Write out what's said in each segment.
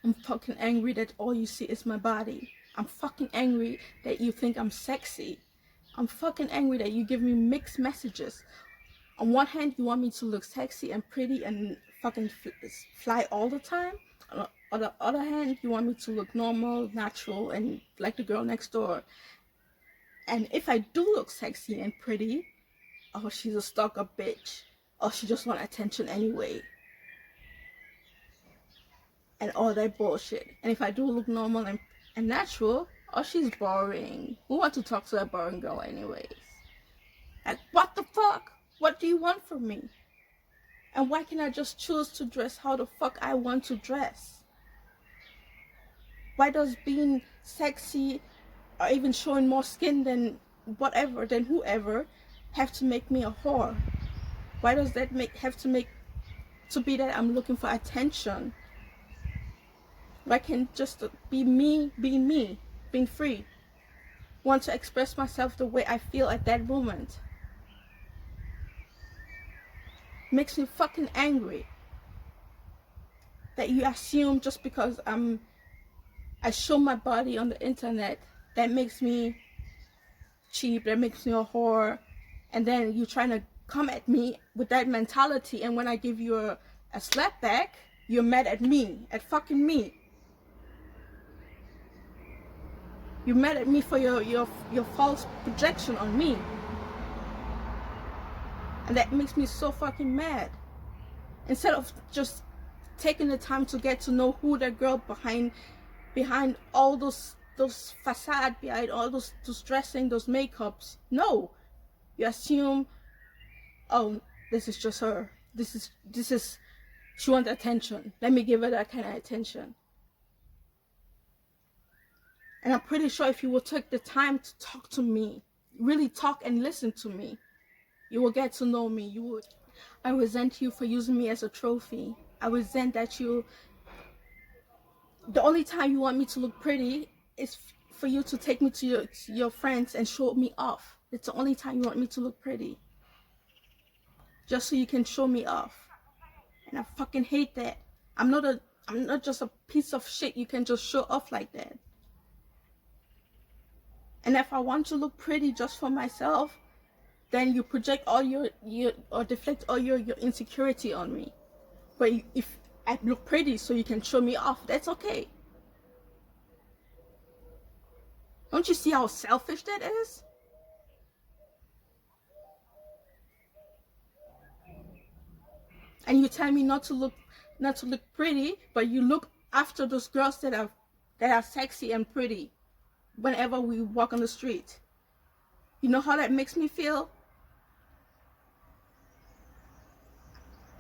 I'm fucking angry that all you see is my body. I'm fucking angry that you think I'm sexy. I'm fucking angry that you give me mixed messages. On one hand, you want me to look sexy and pretty and fucking fly all the time. On the other hand, you want me to look normal, natural, and like the girl next door. And if I do look sexy and pretty, oh, she's a stalker bitch. Or she just want attention anyway. And all that bullshit. And if I do look normal and natural, oh, she's boring. Who want to talk to a boring girl anyways? Like, what the fuck? What do you want from me? And why can't I just choose to dress how the fuck I want to dress? Why does being sexy or even showing more skin than whatever, than whoever, have to make me a whore? Why does that have to be that I'm looking for attention? Why can't just be me, being free? Want to express myself the way I feel at that moment. Makes me fucking angry that you assume just because I show my body on the internet, that makes me cheap, that makes me a whore, and then you trying to come at me with that mentality, and when I give you a slap back, you're mad at me, at fucking me. You're mad at me for your false projection on me. And that makes me so fucking mad. Instead of just taking the time to get to know who that girl behind all those facade, behind all those dressing, those makeups. No. You assume, oh, this is just her. This is she wants attention. Let me give her that kind of attention. And I'm pretty sure if you will take the time to talk to me, really talk and listen to me, you will get to know me. You would. I resent you for using me as a trophy. I resent that the only time you want me to look pretty is for you to take me to your friends and show me off. It's the only time you want me to look pretty. Just so you can show me off. And I fucking hate that. I'm not just a piece of shit you can just show off like that. And if I want to look pretty just for myself, then you project all or deflect all your insecurity on me. But if I look pretty so you can show me off, that's okay. Don't you see how selfish that is? And you tell me not to look pretty, but you look after those girls that are sexy and pretty whenever we walk on the street. You know how that makes me feel?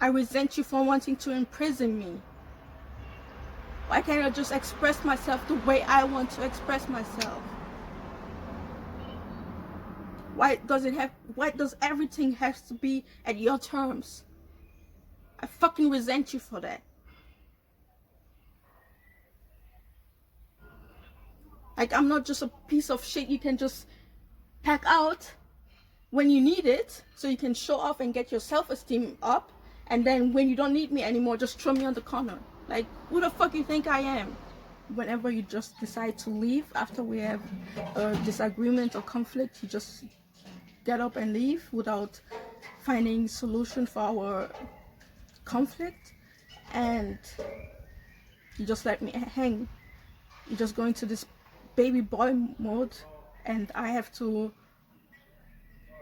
I resent you for wanting to imprison me. Why can't I just express myself the way I want to express myself? Why does everything have to be at your terms? I fucking resent you for that. Like, I'm not just a piece of shit you can just pack out when you need it so you can show off and get your self-esteem up, and then when you don't need me anymore, just throw me on the corner. Like, who the fuck you think I am? Whenever you just decide to leave after we have a disagreement or conflict, you just get up and leave without finding solution for our conflict, and you just let me hang. You just go into this baby boy mode, and I have to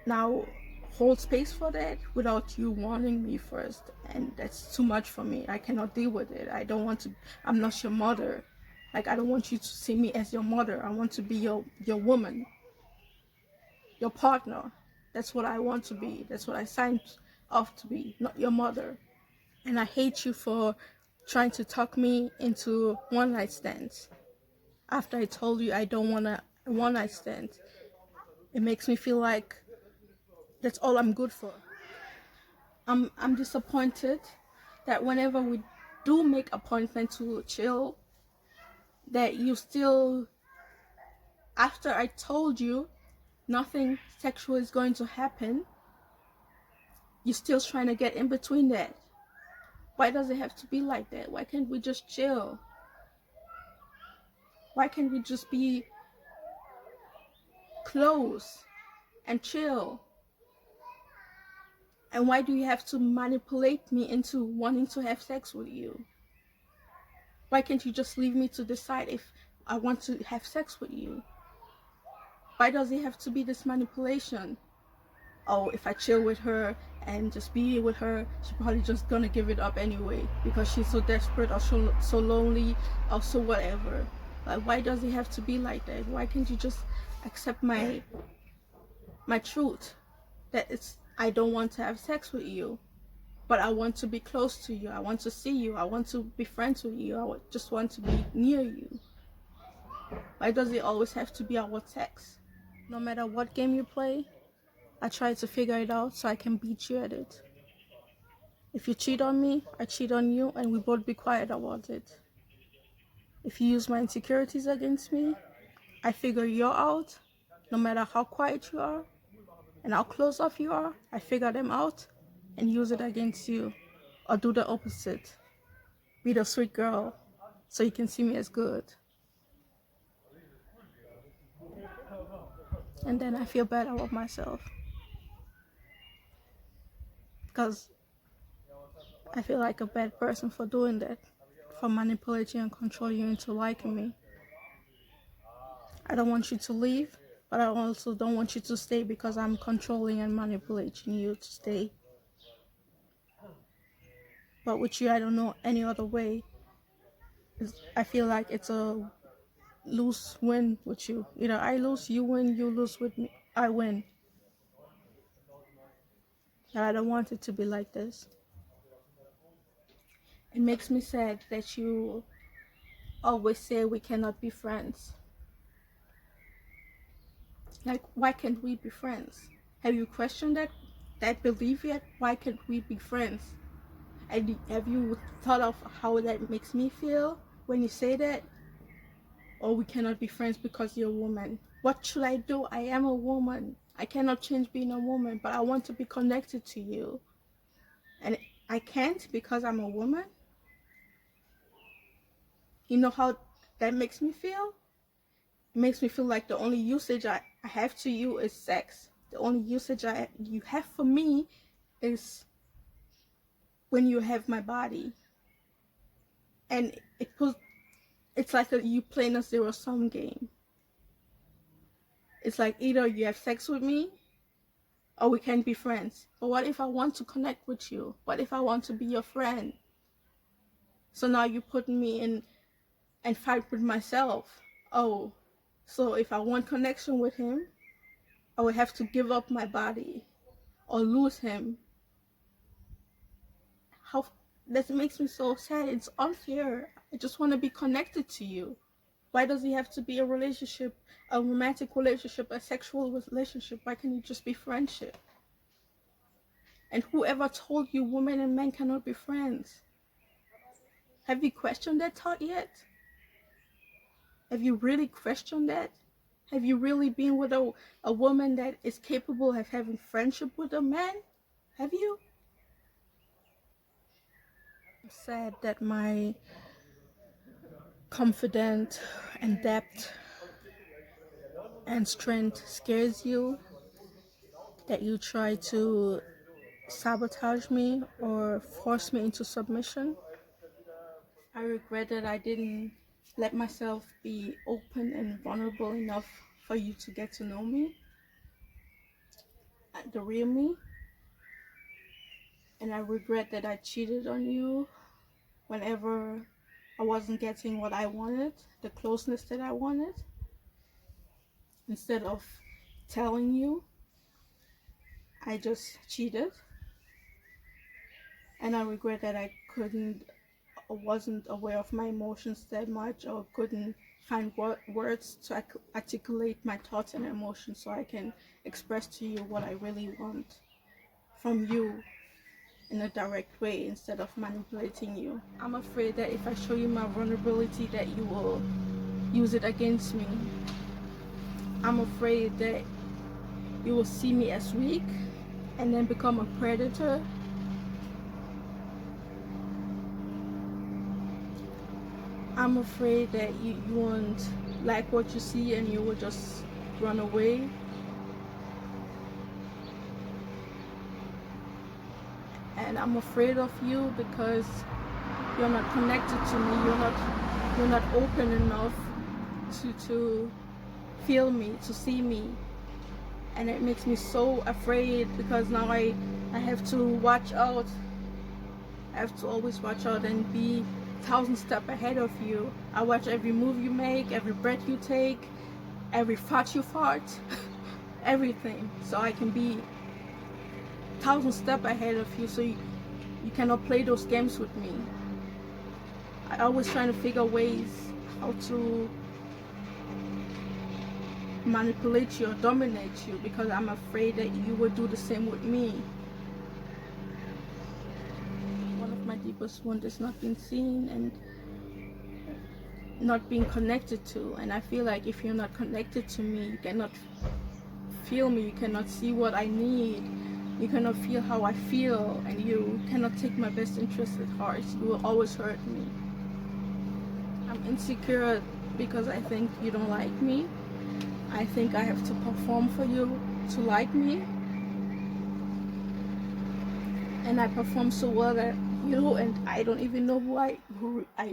now hold space for that without you warning me first, and that's too much for me. I cannot deal with it. I don't want to. I'm not your mother. Like, I don't want you to see me as your mother. I want to be your woman, your partner. That's what I want to be. That's what I signed off to be, not your mother. And I hate you for trying to talk me into one night stands after I told you I don't want a one night stand. It makes me feel like that's all I'm good for. I'm disappointed that whenever we do make appointment to chill, that you still, after I told you nothing sexual is going to happen, you're still trying to get in between that. Why does it have to be like that? Why can't we just chill? Why can't we just be close and chill? And why do you have to manipulate me into wanting to have sex with you? Why can't you just leave me to decide if I want to have sex with you? Why does it have to be this manipulation? Oh, if I chill with her and just be with her, she's probably just gonna give it up anyway because she's so desperate or so lonely or so whatever. Like, why does it have to be like that? Why can't you just accept my truth that I don't want to have sex with you, but I want to be close to you. I want to see you. I want to be friends with you. I just want to be near you. Why does it always have to be about sex? No matter what game you play, I try to figure it out so I can beat you at it. If you cheat on me, I cheat on you, and we both be quiet about it. If you use my insecurities against me, I figure you're out, no matter how quiet you are and how close off you are. I figure them out and use it against you, or do the opposite. Be the sweet girl so you can see me as good. And then I feel bad about myself because I feel like a bad person for doing that, for manipulating and controlling you into liking me. I don't want you to leave, but I also don't want you to stay because I'm controlling and manipulating you to stay. But with you, I don't know any other way. I feel like it's a lose win with you. Either I lose, you win, you lose with me, I win. And I don't want it to be like this. It makes me sad that you always say we cannot be friends. Like, why can't we be friends? Have you questioned that belief yet? Why can't we be friends? And have you thought of how that makes me feel when you say that? Or we cannot be friends because you're a woman. What should I do? I am a woman. I cannot change being a woman, but I want to be connected to you. And I can't because I'm a woman? You know how that makes me feel? It makes me feel like the only usage I have to you is sex. The only usage you have for me is when you have my body. And it's like you playing a zero-sum game. It's like either you have sex with me or we can be friends. But what if I want to connect with you? What if I want to be your friend? So now you're putting me in and fight with myself. Oh, so if I want connection with him, I would have to give up my body or lose him. How that makes me so sad. It's unfair. I just want to be connected to you. Why does it have to be a relationship, a romantic relationship, a sexual relationship? Why can't it just be friendship? And whoever told you women and men cannot be friends? Have you questioned that thought yet? Have you really questioned that? Have you really been with a woman that is capable of having friendship with a man? Have you? I'm sad that my confidence and depth and strength scares you, that you try to sabotage me or force me into submission. I regret that I didn't let myself be open and vulnerable enough for you to get to know me, the real me. And I regret that I cheated on you whenever I wasn't getting what I wanted, the closeness that I wanted. Instead of telling you, I just cheated. And I regret that I couldn't or wasn't aware of my emotions that much, or couldn't find words to articulate my thoughts and emotions so I can express to you what I really want from you in a direct way instead of manipulating you. I'm afraid that if I show you my vulnerability that you will use it against me. I'm afraid that you will see me as weak and then become a predator. I'm afraid that you won't like what you see and you will just run away. And I'm afraid of you because you're not connected to me. You're not open enough to feel me, to see me. And it makes me so afraid because now I have to watch out. I have to always watch out and be 1,000 steps ahead of you. I watch every move you make, every breath you take, every fart you fart, everything. So I can be 1,000 steps ahead of you, so you cannot play those games with me. I always trying to figure ways how to manipulate you or dominate you because I'm afraid that you would do the same with me. One of my deepest wounds is not being seen and not being connected to, and I feel like if you're not connected to me, you cannot feel me, you cannot see what I need, you cannot feel how I feel, and you cannot take my best interest at heart. You will always hurt me. I'm insecure because I think you don't like me. I think I have to perform for you to like me, and I perform so well that you, and I don't even know who I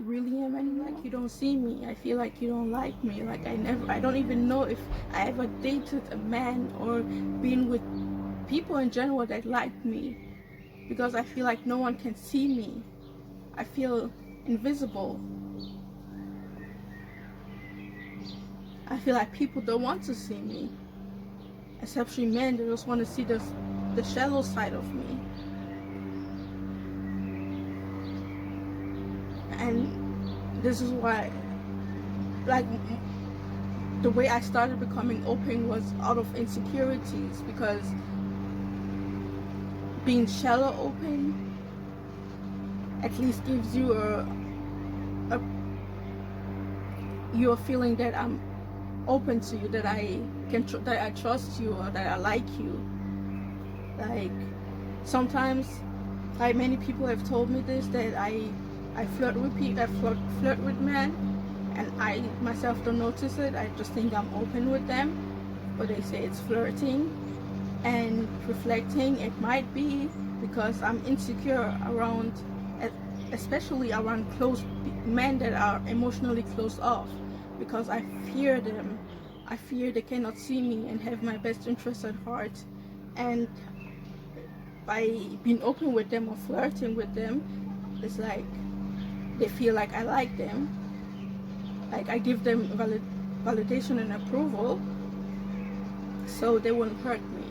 really am anymore. Like, you don't see me. I feel like you don't like me. Like I don't even know if I ever dated a man or been with people in general that like me, because I feel like no one can see me. I feel invisible. I feel like people don't want to see me, especially men. They just want to see the shallow side of me. And this is why, like, the way I started becoming open was out of insecurities, because being shallow open at least gives you a feeling that I'm open to you, that I can that I trust you, or that I like you. Like, sometimes, like, many people have told me this, that I flirt with people, I flirt with men, and I myself don't notice it. I just think I'm open with them, but they say it's flirting. And reflecting, it might be because I'm insecure around, especially around close men that are emotionally closed off, because I fear them. I fear they cannot see me and have my best interests at heart. And by being open with them or flirting with them, it's like they feel like I like them, like I give them validation and approval, so they won't hurt me.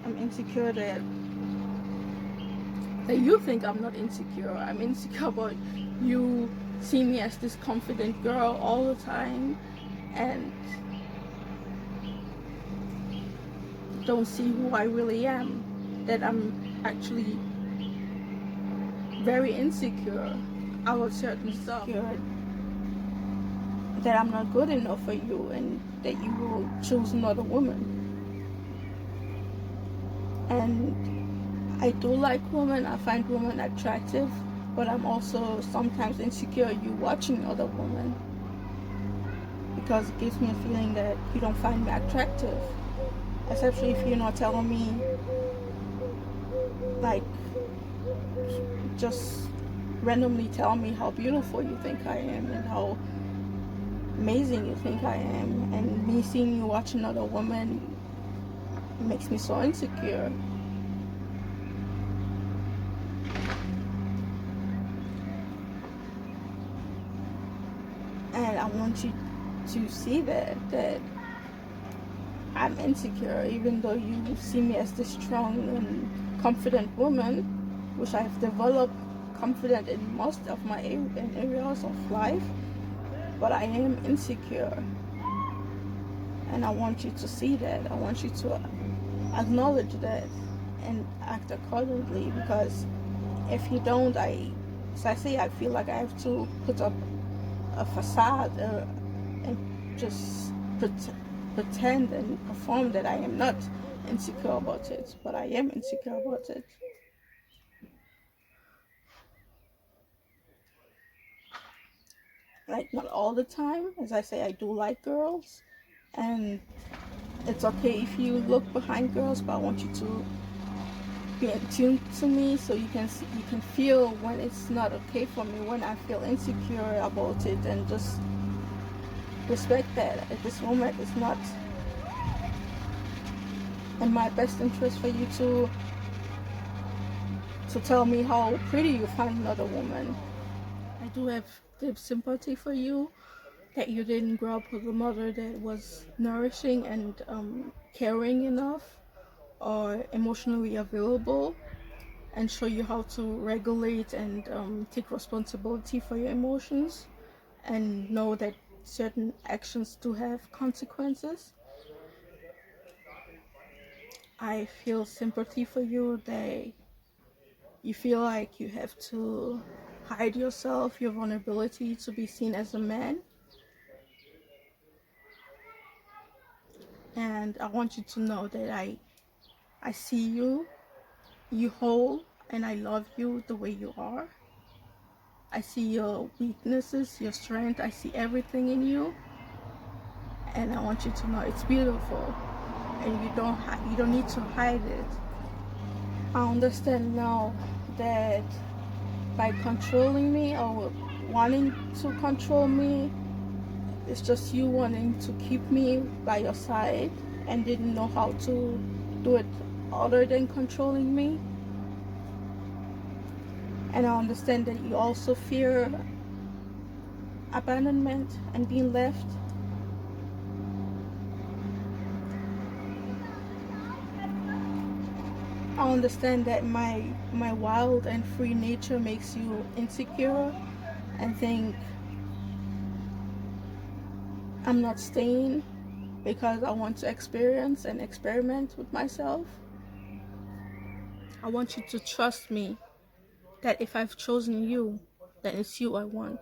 I'm insecure that you think I'm not insecure. I'm insecure about you see me as this confident girl all the time and don't see who I really am, that I'm actually very insecure about certain stuff, that I'm not good enough for you and that you will choose another woman. And I do like women, I find women attractive, but I'm also sometimes insecure you watching other women, because it gives me a feeling that you don't find me attractive, especially if you're not telling me, like, just randomly tell me how beautiful you think I am and how amazing you think I am, and me seeing you watch another woman makes me so insecure. And I want you to see that I'm insecure, even though you see me as this strong and confident woman, which I have developed confident in most of my areas of life, but I am insecure. And I want you to see that. I want you to acknowledge that and act accordingly, because if you don't, I feel like I have to put up a facade and just pretend and perform that I am not insecure about it, but I am insecure about it. like not all the time. As I say, I do like girls, and it's okay if you look behind girls, but I want you to be attuned to me so you can see, you can feel when it's not okay for me, when I feel insecure about it, and just respect that at this moment it's not in my best interest for you to tell me how pretty you find another woman. I do have deep sympathy for you that you didn't grow up with a mother that was nourishing and caring enough or emotionally available and show you how to regulate and take responsibility for your emotions and know that certain actions do have consequences. I feel sympathy for you that you feel like you have to hide yourself, your vulnerability to be seen as a man. And I want you to know that I see you, you whole, and I love you the way you are. I see your weaknesses, your strength, I see everything in you. And I want you to know it's beautiful and you don't need to hide it. I understand now that by controlling me or wanting to control me, it's just you wanting to keep me by your side and didn't know how to do it other than controlling me. And I understand that you also fear abandonment and being left. I understand that my wild and free nature makes you insecure and think I'm not staying because I want to experience and experiment with myself. I want you to trust me that if I've chosen you, then it's you I want.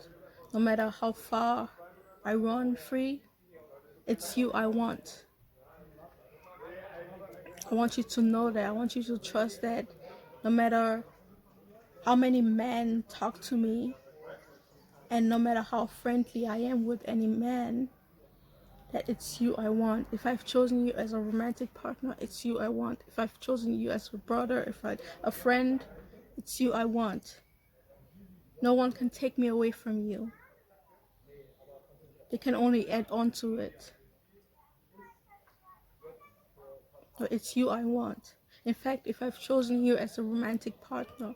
No matter how far I run free, it's you I want. I want you to know that. I want you to trust that no matter how many men talk to me and no matter how friendly I am with any man, that it's you I want. If I've chosen you as a romantic partner, it's you I want. If I've chosen you as a brother, a friend, it's you I want. No one can take me away from you. They can only add on to it. So it's you I want. In fact, if I've chosen you as a romantic partner,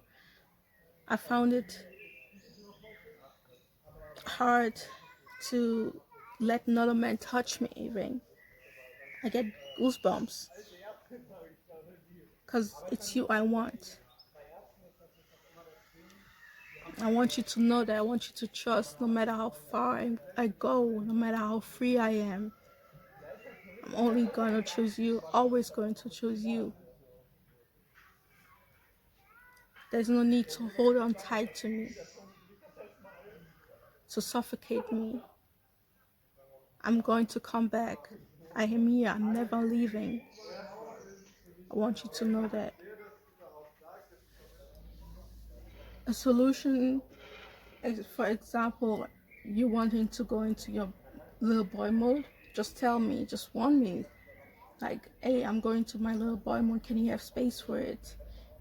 I found it hard to let another man touch me even. I get goosebumps because it's you I want. I want you to know that. I want you to trust no matter how far I go, no matter how free I am. I'm only going to choose you, always going to choose you. There's no need to hold on tight to me, to suffocate me. I'm going to come back. I am here. I'm never leaving. I want you to know that. A solution is, for example, you wanting to go into your little boy mode, just tell me, just warn me. Like, hey, I'm going to my little boy mode. Can you have space for it?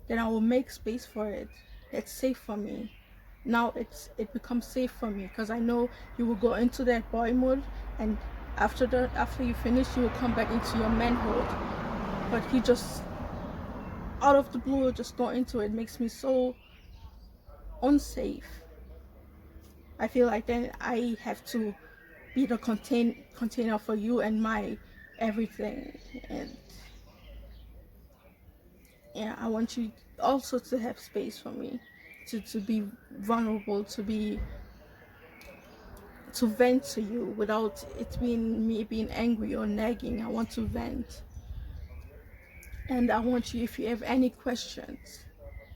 Then I will make space for it. It's safe for me. Now it becomes safe for me because I know you will go into that boy mode, and after you finish, you will come back into your manhood. But you just out of the blue just go into it. Makes me so unsafe. I feel like then I have to be the container for you and my everything. And yeah, I want you also to have space for me, to be vulnerable, to vent to you without it being me being angry or nagging. I want to vent. And I want you, if you have any questions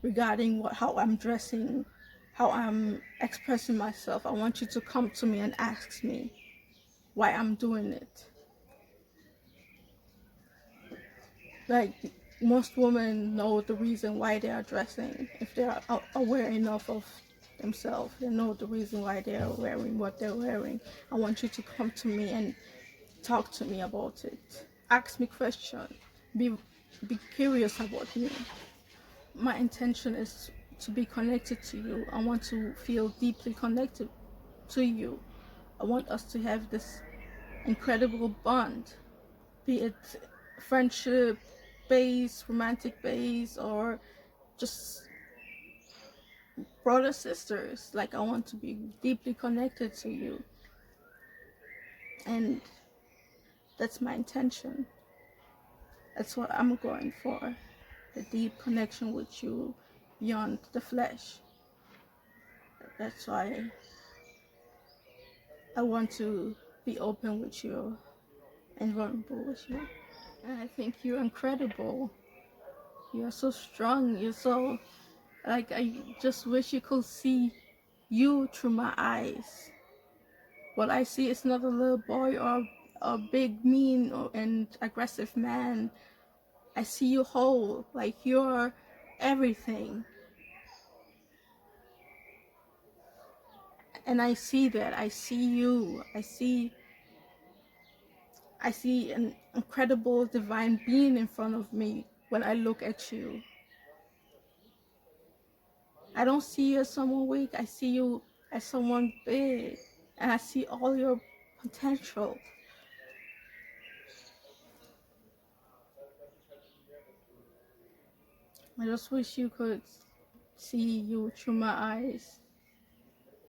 regarding how I'm dressing, how I'm expressing myself, I want you to come to me and ask me why I'm doing it. Like, most women know the reason why they are dressing if they are aware enough of themselves. They know the reason why they're wearing what they're wearing. I want you to come to me and talk to me about it. Ask me questions. Be curious about me. My intention is to be connected to you. I want to feel deeply connected to you. I want us to have this incredible bond, be it friendship based, romantic based, or just brothers, sisters. Like, I want to be deeply connected to you. And that's my intention. That's what I'm going for. The deep connection with you beyond the flesh. That's why I want to be open with you and vulnerable with you. And I think you're incredible. You're so strong. You're so, like, I just wish you could see you through my eyes. What I see is not a little boy or a big, mean and aggressive man. I see you whole, like you're everything. And I see that. I see you. I see an incredible divine being in front of me when I look at you. I don't see you as someone weak. I see you as someone big. And I see all your potential. I just wish you could see you through my eyes.